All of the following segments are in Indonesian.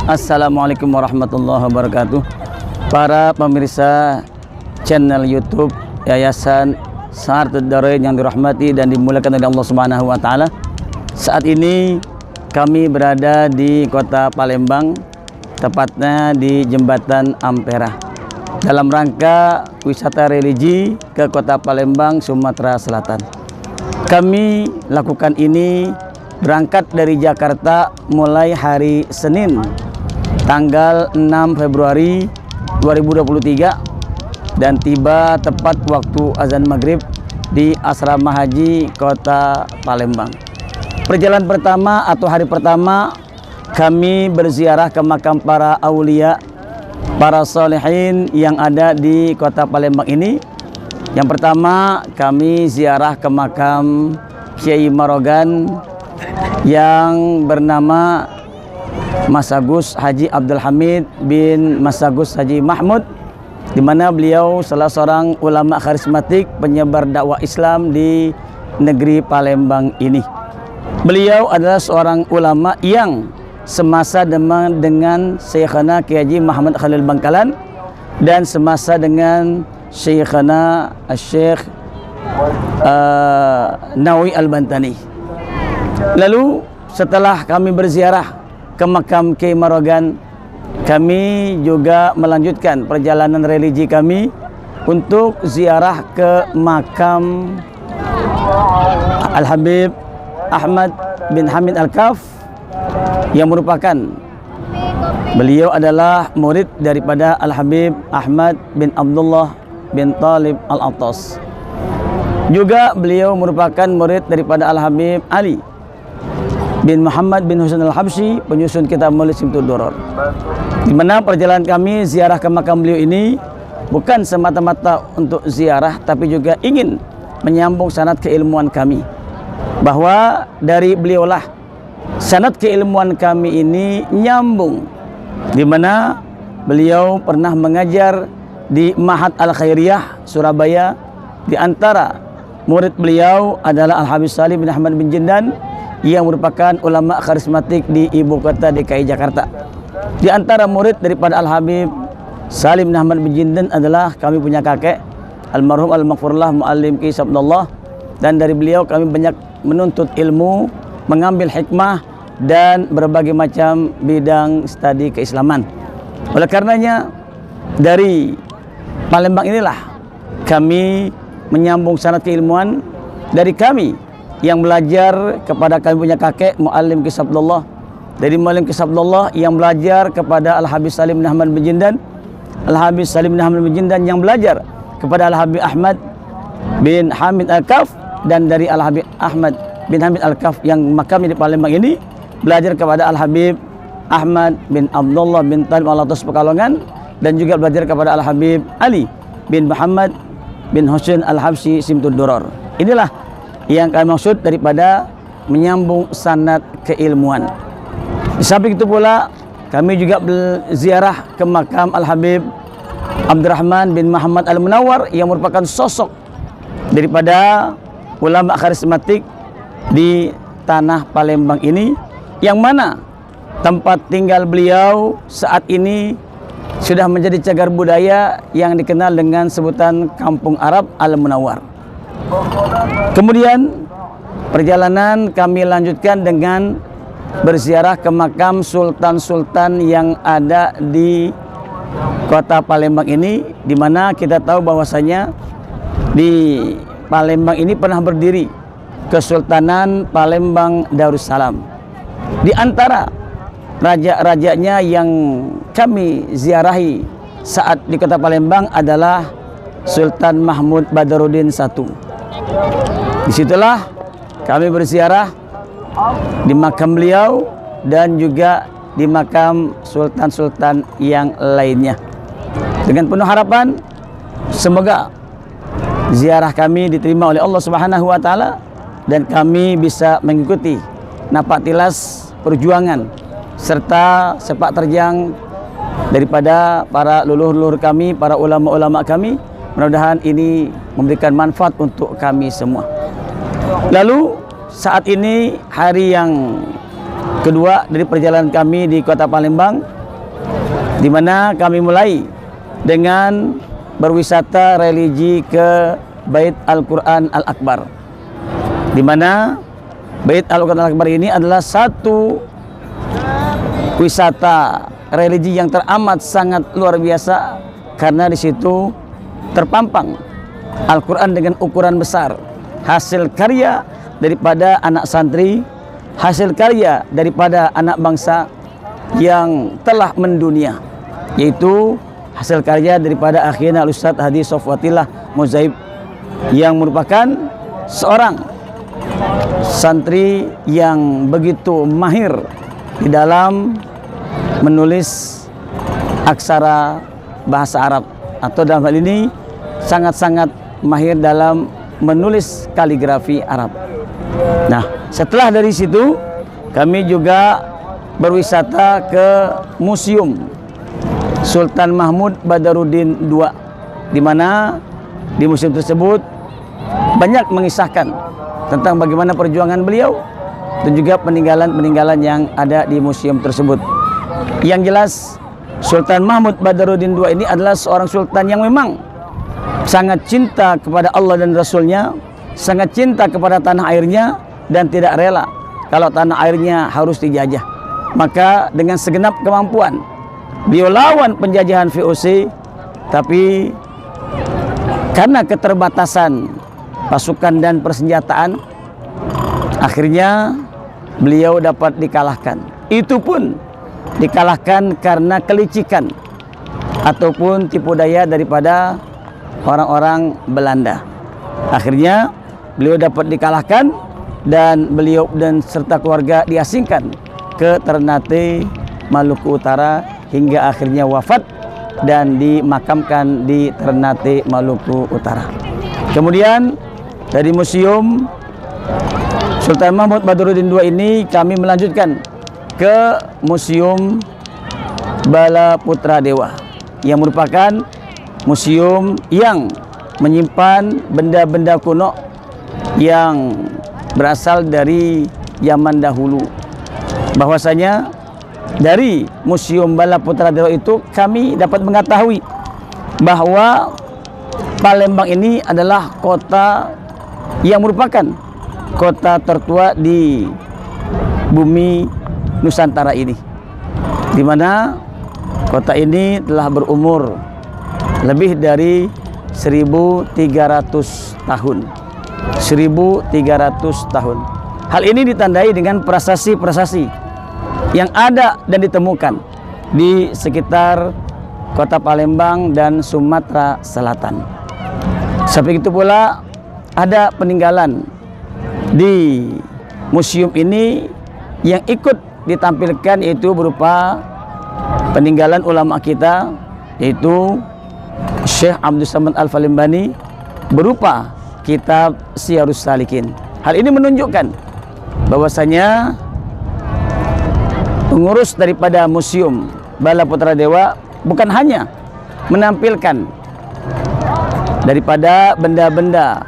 Assalamualaikum warahmatullahi wabarakatuh. Para pemirsa channel YouTube Yayasan Sa'adatul Darain yang dirahmati dan dimuliakan oleh Allah Subhanahu wa taala. Saat ini kami berada di Kota Palembang, tepatnya di Jembatan Ampera, dalam rangka wisata religi ke Kota Palembang, Sumatera Selatan. Kami lakukan ini berangkat dari Jakarta mulai hari Senin tanggal 6 Februari 2023 dan tiba tepat waktu azan maghrib di Asrama Haji Kota Palembang. Perjalanan pertama atau hari pertama kami berziarah ke makam para aulia, para solehin yang ada di Kota Palembang ini. Yang pertama kami ziarah ke makam Kiai Marogan yang bernama Mas Agus Haji Abdul Hamid bin Mas Agus Haji Mahmud, di mana beliau salah seorang ulama karismatik penyebar dakwah Islam di negeri Palembang ini. Beliau adalah seorang ulama yang semasa dengan Syekhana Kiai Haji Muhammad Khalil Bangkalan dan semasa dengan Syekhana Syekh Nawawi Al-Bantani. Lalu setelah kami berziarah ke makam Kiai Marogan, kami juga melanjutkan perjalanan religi kami untuk ziarah ke makam Al-Habib Ahmad bin Hamid Al-Kaf, yang merupakan beliau adalah murid daripada Al-Habib Ahmad bin Abdullah bin Talib Al-Attas. Juga beliau merupakan murid daripada Al-Habib Ali bin Muhammad bin Husain Al-Habsyi, penyusun kitab Maulid Simtud Duror. Di mana perjalanan kami ziarah ke makam beliau ini bukan semata-mata untuk ziarah, tapi juga ingin menyambung sanad keilmuan kami, bahwa dari beliaulah sanad keilmuan kami ini nyambung, di mana beliau pernah mengajar di Ma'had Al-Khairiyah Surabaya. Di antara murid beliau adalah Al-Habib Salim bin Ahmad bin Jindan, yang merupakan ulama karismatik di ibu kota DKI Jakarta. Di antara murid daripada Al-Habib Salim bin Ahmad bin Jindan adalah kami punya kakek almarhum al-maghfurullah Muallim Ki Sabdullah, dan dari beliau kami banyak menuntut ilmu, mengambil hikmah dan berbagai macam bidang studi keislaman. Oleh karenanya dari Palembang inilah kami menyambung sanad keilmuan dari kami yang belajar kepada kami punya kakek Muallim Ki Sabdullah, dari Muallim Ki Sabdullah yang belajar kepada Al-Habib Salim bin Ahmad bin Jindan, Al-Habib Salim bin Ahmad bin Jindan yang belajar kepada Al-Habib Ahmad bin Hamid Al-Kaf, dan dari Al-Habib Ahmad bin Hamid Al-Kaf yang makamnya di Palembang ini belajar kepada Al-Habib Ahmad bin Abdullah bin Talib Al-Attas Pekalongan, dan juga belajar kepada Al-Habib Ali bin Muhammad bin Husain Al-Habsyi Simtud Duror. Inilah yang kami maksud daripada menyambung sanad keilmuan. Di samping itu pula kami juga berziarah ke makam Al-Habib Abdurrahman bin Muhammad Al-Munawwar, yang merupakan sosok daripada ulama karismatik di tanah Palembang ini, yang mana tempat tinggal beliau saat ini sudah menjadi cagar budaya yang dikenal dengan sebutan Kampung Arab Al-Munawwar. Kemudian perjalanan kami lanjutkan dengan berziarah ke makam sultan-sultan yang ada di Kota Palembang ini, di mana kita tahu bahwasanya di Palembang ini pernah berdiri Kesultanan Palembang Darussalam. Di antara raja-rajanya yang kami ziarahi saat di Kota Palembang adalah Sultan Mahmud Badaruddin I. Disitulah kami berziarah di makam beliau dan juga di makam sultan-sultan yang lainnya, dengan penuh harapan semoga ziarah kami diterima oleh Allah Subhanahu wa taala dan kami bisa mengikuti napak tilas perjuangan serta sepak terjang daripada para leluhur-leluhur kami, para ulama-ulama kami. Mudah-mudahan ini memberikan manfaat untuk kami semua. Lalu saat ini hari yang kedua dari perjalanan kami di Kota Palembang, di mana kami mulai dengan berwisata religi ke Bait Al-Quran Al-Akbar, di mana Bait Al-Quran Al-Akbar ini adalah satu wisata religi yang teramat sangat luar biasa, karena di situ terpampang Al-Quran dengan ukuran besar, hasil karya daripada anak santri, hasil karya daripada anak bangsa yang telah mendunia, yaitu hasil karya daripada akhirnya Al-Ustaz Hadi Sofwatillah Muzaib, yang merupakan seorang santri yang begitu mahir di dalam menulis aksara bahasa Arab, atau dalam hal ini sangat-sangat mahir dalam menulis kaligrafi Arab. Nah, setelah dari situ kami juga berwisata ke Museum Sultan Mahmud Badarudin II, di mana di museum tersebut banyak mengisahkan tentang bagaimana perjuangan beliau dan juga peninggalan-peninggalan yang ada di museum tersebut. Yang jelas, Sultan Mahmud Badarudin II ini adalah seorang sultan yang memang sangat cinta kepada Allah dan Rasulnya, sangat cinta kepada tanah airnya, dan tidak rela kalau tanah airnya harus dijajah. Maka dengan segenap kemampuan beliau lawan penjajahan VOC, tapi karena keterbatasan pasukan dan persenjataan, akhirnya beliau dapat dikalahkan. Itu pun dikalahkan karena kelicikan ataupun tipu daya daripada orang-orang Belanda. Akhirnya beliau dapat dikalahkan dan beliau dan serta keluarga diasingkan ke Ternate, Maluku Utara, hingga akhirnya wafat dan dimakamkan di Ternate, Maluku Utara. Kemudian dari Museum Sultan Mahmud Badarudin II ini kami melanjutkan ke Museum Bala Putra Dewa, yang merupakan museum yang menyimpan benda-benda kuno yang berasal dari zaman dahulu. Bahwasanya dari Museum Bala Putra Dewa itu kami dapat mengetahui bahwa Palembang ini adalah kota yang merupakan kota tertua di bumi Nusantara ini, di mana kota ini telah berumur lebih dari 1.300 tahun. 1.300 tahun. Hal ini ditandai dengan prasasti-prasasti yang ada dan ditemukan di sekitar kota Palembang dan Sumatera Selatan. Seperti itu pula ada peninggalan di museum ini yang ikut ditampilkan, yaitu berupa peninggalan ulama kita, yaitu Syekh Abdul Samad Al-Falimbani, berupa kitab Syiarus Salikin. Hal ini menunjukkan bahwasanya pengurus daripada Museum Bala Putra Dewa bukan hanya menampilkan daripada benda-benda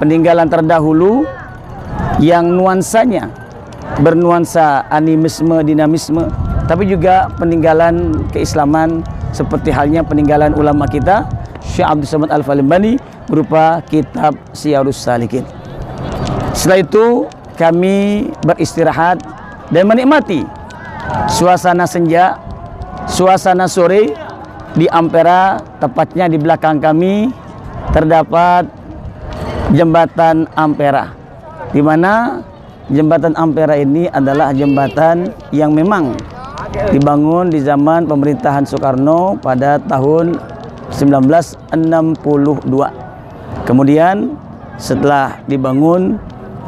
peninggalan terdahulu yang nuansanya bernuansa animisme, dinamisme, tapi juga peninggalan keislaman seperti halnya peninggalan ulama kita Syekh Abdul Samad Al-Falimbani berupa kitab Syiarus Salikin. Setelah itu kami beristirahat dan menikmati suasana senja, suasana sore di Ampera. Tepatnya di belakang kami terdapat jembatan Ampera, di mana jembatan Ampera ini adalah jembatan yang memang dibangun di zaman pemerintahan Soekarno pada tahun 1962. Kemudian setelah dibangun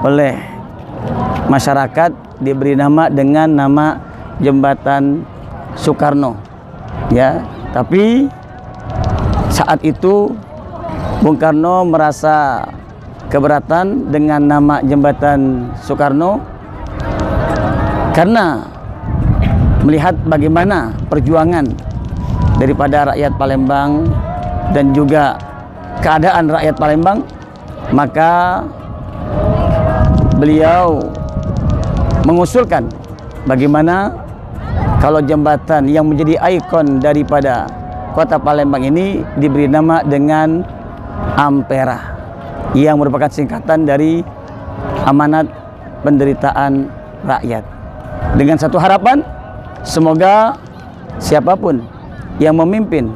oleh masyarakat, diberi nama dengan nama Jembatan Soekarno, ya. Tapi saat itu Bung Karno merasa keberatan dengan nama Jembatan Soekarno karena melihat bagaimana perjuangan daripada rakyat Palembang dan juga keadaan rakyat Palembang, maka beliau mengusulkan bagaimana kalau jembatan yang menjadi ikon daripada kota Palembang ini diberi nama dengan Ampera, yang merupakan singkatan dari amanat penderitaan rakyat. Dengan satu harapan, semoga siapapun yang memimpin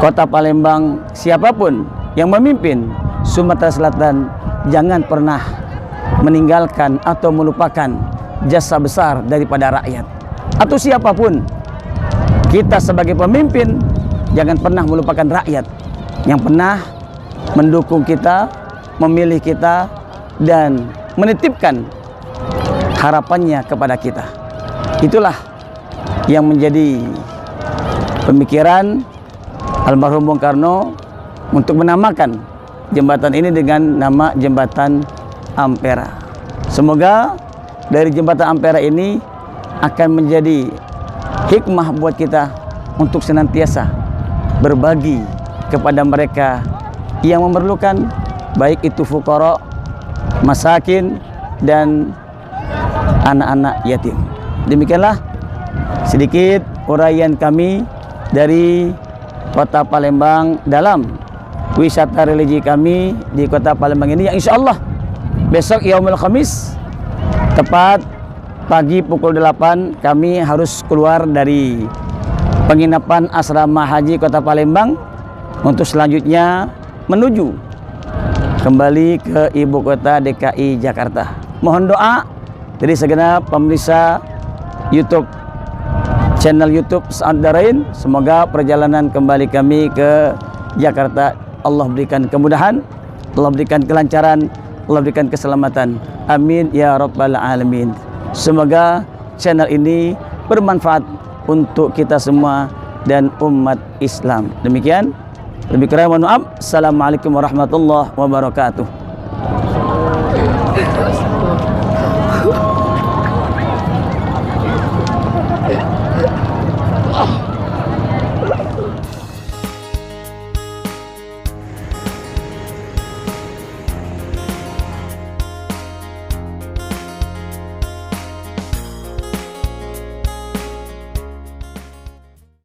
kota Palembang, siapapun yang memimpin Sumatera Selatan, jangan pernah meninggalkan atau melupakan jasa besar daripada rakyat. Atau siapapun, kita sebagai pemimpin jangan pernah melupakan rakyat yang pernah mendukung kita, memilih kita, dan menitipkan harapannya kepada kita. Itulah yang menjadi pemikiran almarhum Bung Karno untuk menamakan jembatan ini dengan nama Jembatan Ampera. Semoga dari Jembatan Ampera ini akan menjadi hikmah buat kita untuk senantiasa berbagi kepada mereka yang memerlukan, baik itu fuqara, masakin, dan anak-anak yatim. Demikianlah sedikit uraian kami dari kota Palembang dalam wisata religi kami di kota Palembang ini, yang insya Allah besok Yaumul Khamis tepat pagi pukul 8 kami harus keluar dari penginapan asrama haji kota Palembang untuk selanjutnya menuju kembali ke ibu kota DKI Jakarta. Mohon doa dari segenap pemirsa YouTube, channel YouTube Saad Darain. Semoga perjalanan kembali kami ke Jakarta Allah berikan kemudahan, Allah berikan kelancaran, Allah berikan keselamatan. Amin ya rabbal alamin. Semoga channel ini bermanfaat untuk kita semua dan umat Islam. Demikian, lebih kurang mohon maaf. Assalamualaikum warahmatullahi wabarakatuh.